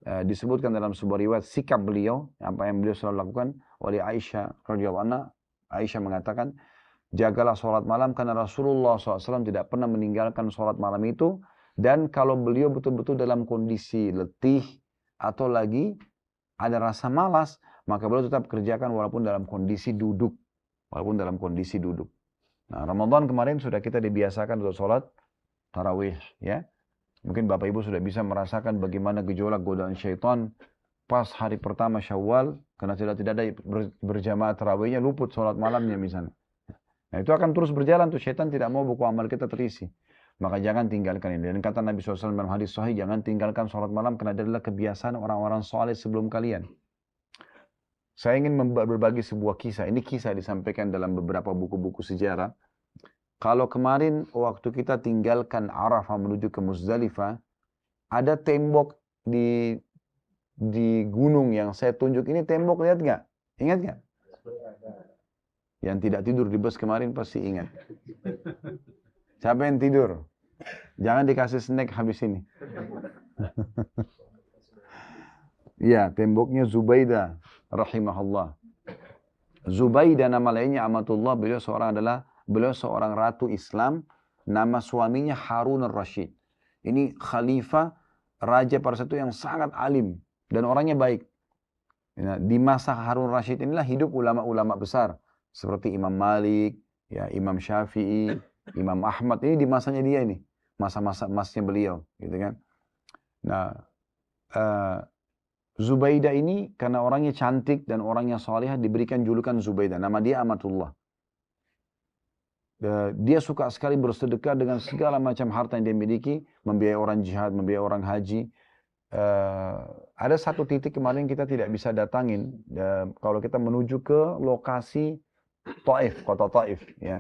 disebutkan dalam sebuah riwayat sikap beliau, apa yang beliau selalu lakukan oleh Aisyah radhiyallahu anha. Aisyah mengatakan, jagalah sholat malam karena Rasulullah SAW tidak pernah meninggalkan sholat malam itu. Dan kalau beliau betul-betul dalam kondisi letih atau lagi ada rasa malas, maka beliau tetap kerjakan walaupun dalam kondisi duduk. Walaupun dalam kondisi duduk. Nah, Ramadan kemarin sudah kita dibiasakan untuk sholat tarawih, ya. Mungkin Bapak Ibu sudah bisa merasakan bagaimana gejolak godaan syaitan pas hari pertama Syawal, karena tidak ada berjamaah tarawihnya, luput sholat malamnya misalnya. Nah, itu akan terus berjalan tuh, syaitan tidak mau buku amal kita terisi. Maka jangan tinggalkan ini. Dan kata Nabi SAW dalam hadis sahih, jangan tinggalkan sholat malam karena adalah kebiasaan orang-orang soleh sebelum kalian. Saya ingin berbagi sebuah kisah. Ini kisah disampaikan dalam beberapa buku-buku sejarah. Kalau kemarin waktu kita tinggalkan Arafah menuju ke Muzdalifah, ada tembok di gunung yang saya tunjuk ini, tembok, lihat nggak? Ingat nggak? Yang tidak tidur di bus kemarin pasti ingat. Siapa yang tidur? Jangan dikasih snack habis ini. Ya, temboknya Zubaidah rahimahullah. Zubaidah nama lainnya Amatullah, beliau seorang ratu Islam, nama suaminya Harun al-Rashid. Ini khalifah, raja pada saat itu yang sangat alim dan orangnya baik. Nah, di masa Harun al-Rashid inilah hidup ulama-ulama besar seperti Imam Malik, ya, Imam Syafi'i, Imam Ahmad. Ini di masanya dia ini, masa-masa emasnya beliau, gitu kan. Nah, Zubaidah ini karena orangnya cantik dan orangnya salihah diberikan julukan Zubaidah. Nama dia Amatullah. Dia suka sekali bersedekah dengan segala macam harta yang dia miliki, membiayai orang jihad, membiayai orang haji. Ada satu titik kemarin kita tidak bisa datangin, kalau kita menuju ke lokasi Taif, kota Taif, ya.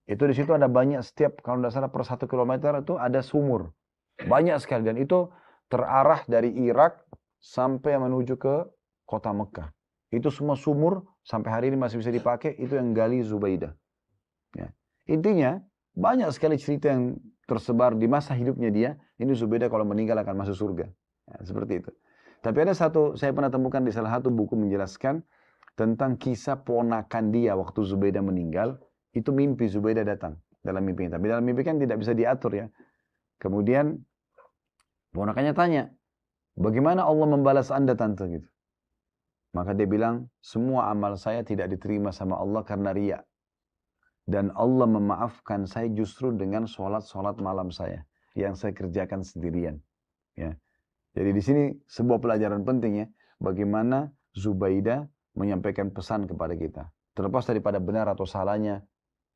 Itu di situ ada banyak, setiap kalau tidak salah per 1 kilometer itu ada sumur, banyak sekali, dan itu terarah dari Irak sampai menuju ke kota Mekah. Itu semua sumur sampai hari ini masih bisa dipakai, itu yang gali Zubaidah. Ya. Intinya banyak sekali cerita yang tersebar di masa hidupnya dia. Ini Zubaidah kalau meninggal akan masuk surga. Ya, seperti itu. Tapi ada satu, saya pernah temukan di salah satu buku menjelaskan tentang kisah ponakan dia waktu Zubaidah meninggal. Itu mimpi Zubaidah datang dalam mimpinya. Tapi dalam mimpi kan tidak bisa diatur, ya. Kemudian ponakannya tanya, bagaimana Allah membalas Anda, tante, gitu. Maka dia bilang, semua amal saya tidak diterima sama Allah karena riya. Dan Allah memaafkan saya justru dengan sholat malam saya yang saya kerjakan sendirian. Ya. Jadi di sini sebuah pelajaran penting, ya, bagaimana Zubaidah menyampaikan pesan kepada kita. Terlepas daripada benar atau salahnya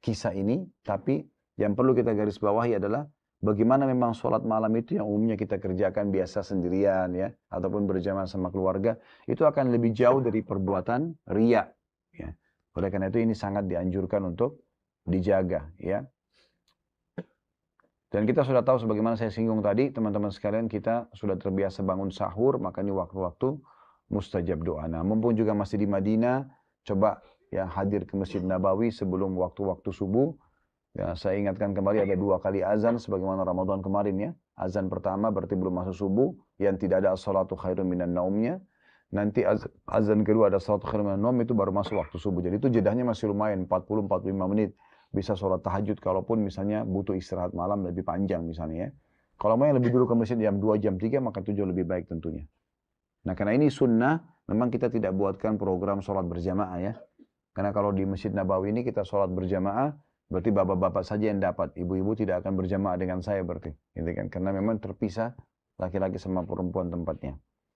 kisah ini, tapi yang perlu kita garis bawahi adalah bagaimana memang sholat malam itu yang umumnya kita kerjakan biasa sendirian, ya, ataupun berjamaah sama keluarga, itu akan lebih jauh dari perbuatan riya. Ya. Oleh karena itu ini sangat dianjurkan untuk dijaga, ya. Dan kita sudah tahu sebagaimana saya singgung tadi, teman-teman sekalian, kita sudah terbiasa bangun sahur, maka ini waktu-waktu mustajab doa. Nah, mumpung juga masih di Madinah, coba ya hadir ke Masjid Nabawi sebelum waktu-waktu subuh. Ya, saya ingatkan kembali ada 2 kali azan sebagaimana Ramadan kemarin, ya. Azan pertama berarti belum masuk subuh, yang tidak ada as-salatu khairun minan naumnya. Nanti azan kedua ada as-salatu khairun minan naum, itu baru masuk waktu subuh. Jadi itu jedahnya masih lumayan, 40-45 menit. Bisa sholat tahajud kalaupun misalnya butuh istirahat malam lebih panjang misalnya, ya. Kalau mau yang lebih dulu ke masjid jam 2, jam 3, maka itu jauh lebih baik tentunya. Nah, karena ini sunnah, memang kita tidak buatkan program sholat berjamaah, ya. Karena kalau di Masjid Nabawi ini kita sholat berjamaah, berarti bapak-bapak saja yang dapat, ibu-ibu tidak akan berjamaah dengan saya berarti, gitu kan? Karena memang terpisah laki-laki sama perempuan tempatnya.